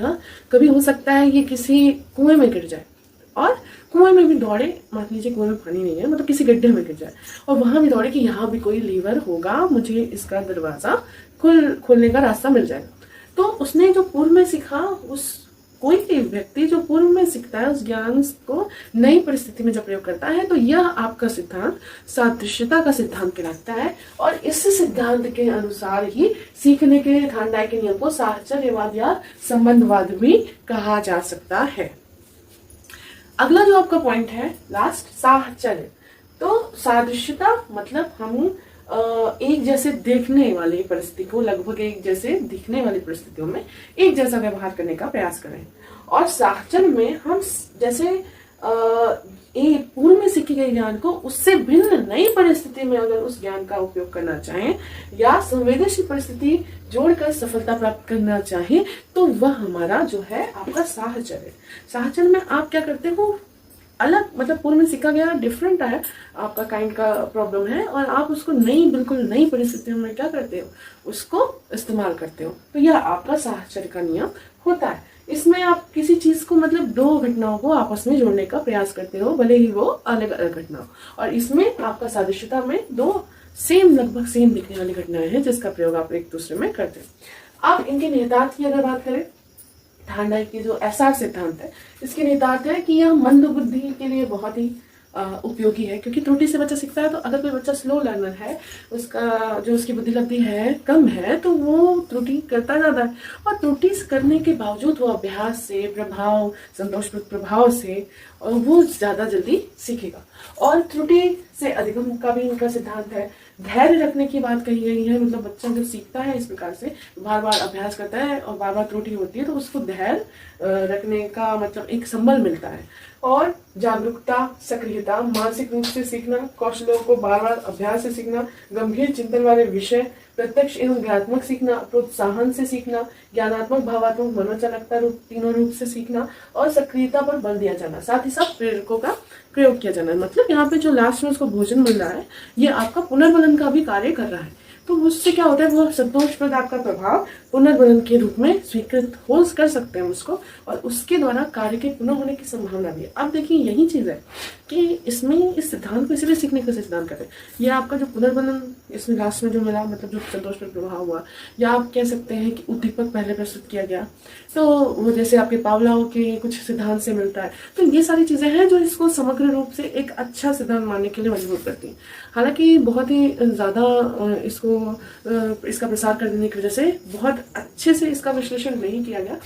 देखा, कभी हो सकता है ये किसी कुएं में गिर जाए और कुएं में भी दौड़े, मान लीजिए कुएं में पानी नहीं है, मतलब किसी गड्ढे में गिर जाए और वहां भी दौड़े कि यहाँ भी कोई लीवर होगा, मुझे इसका दरवाजा खोलने का रास्ता मिल जाएगा। तो उसने जो पूर्व में सीखा, उस कोई भी व्यक्ति जो पूर्व में सीखता है उस ज्ञान को नई परिस्थिति में जब प्रयोग करता है, तो यह आपका सिद्धांत सादृश्यता का सिद्धांत कहलाता है। और इस सिद्धांत के अनुसार ही सीखने के थार्नडाइक के नियम को साहचर्यवाद या संबंधवाद भी कहा जा सकता है। अगला जो आपका पॉइंट है लास्ट, साहचर्य। तो सादृश्यता मतलब हम एक जैसे देखने वाली परिस्थिति को, लगभग एक जैसे दिखने वाली परिस्थितियों में एक जैसा व्यवहार करने का प्रयास करें। और साहचर्य में हम जैसे एक पूर्व में सीखे गए ज्ञान को उससे भिन्न नई परिस्थिति में अगर उस ज्ञान का उपयोग करना चाहें या संवेदनशील परिस्थिति जोड़कर सफलता प्राप्त करना चाहें, तो वह हमारा जो है आपका साहचर्य। साहचर्य में आप क्या करते हो, अलग मतलब पूर्व में सीखा गया डिफरेंट है, आपका काइंड का प्रॉब्लम है और आप उसको नई, बिल्कुल नई परिस्थितियों में क्या करते हो, उसको इस्तेमाल करते हो। तो यह आपका साहचर्य का नियम होता है। इसमें आप किसी चीज को मतलब दो घटनाओं को आपस में जोड़ने का प्रयास करते हो, भले ही वो अलग अलग घटना हो। और इसमें आपका सादृश्यता में दो लगभग सेम दिखने वाली घटनाएं हैं जिसका प्रयोग आप एक दूसरे में करते हो। अब इनके निहितार्थ की अगर बात करें, थार्नडाइक की जो एसआर सिद्धांत है, इसके निहितार्थ है कि यह मंद बुद्धि के लिए बहुत ही उपयोगी है, क्योंकि त्रुटि से बच्चा सीखता है। तो अगर कोई बच्चा स्लो लर्नर है, उसका जो उसकी बुद्धि लब्धि है कम है, तो वो त्रुटि करता ज्यादा है और त्रुटि करने के बावजूद वो अभ्यास से, प्रभाव, संतोषप्रद प्रभाव से वो ज्यादा जल्दी सीखेगा। और त्रुटि से अधिगम का भी इनका सिद्धांत है। धैर्य रखने की बात कही गई है, मतलब बच्चा जब सीखता है इस प्रकार से, बार बार अभ्यास करता है और बार बार त्रुटि होती है, तो उसको धैर्य रखने का मतलब एक संबल मिलता है। और जागरूकता, सक्रियता, मानसिक रूप से सीखना, कौशलों को बार बार अभ्यास से सीखना, गंभीर चिंतन वाले विषय, प्रत्यक्ष एवं ज्ञानात्मक सीखना, प्रोत्साहन से सीखना, ज्ञानात्मक, भावात्मक, मनोचालकता रूप, तीनों रूप से सीखना और सक्रियता पर बल दिया जाना, साथ ही साथ प्रेरकों का प्रयोग किया जाना। मतलब यहाँ पे जो लास्ट में उसको भोजन मिल रहा है, ये आपका पुनर्बलन का भी कार्य कर रहा है। तो उससे क्या होता है, वो संतोषप्रद आपका प्रभाव पुनर्बलन के रूप में स्वीकृत हो कर सकते हैं उसको, और उसके द्वारा कार्य के पुनः होने की संभावना भी है। अब देखिए यही चीज है कि इसमें इस सिद्धांत को इसलिए सीखने का सिद्धांत करते हैं। ये आपका जो पुनर्बलन इसमें लास्ट में जो मिला, मतलब जो संतोषप्रद प्रभाव हुआ, या आप कह सकते हैं कि उद्दीपक पहले प्रस्तुत किया गया, तो वो जैसे आपके पावलाव के कुछ सिद्धांत से मिलता है। तो ये सारी चीजें हैं जो इसको समग्र रूप से एक अच्छा सिद्धांत मानने के लिए मजबूर करती हैं। हालांकि बहुत ही ज्यादा इसका प्रसार कर देने की वजह से बहुत अच्छे से इसका विश्लेषण नहीं किया गया।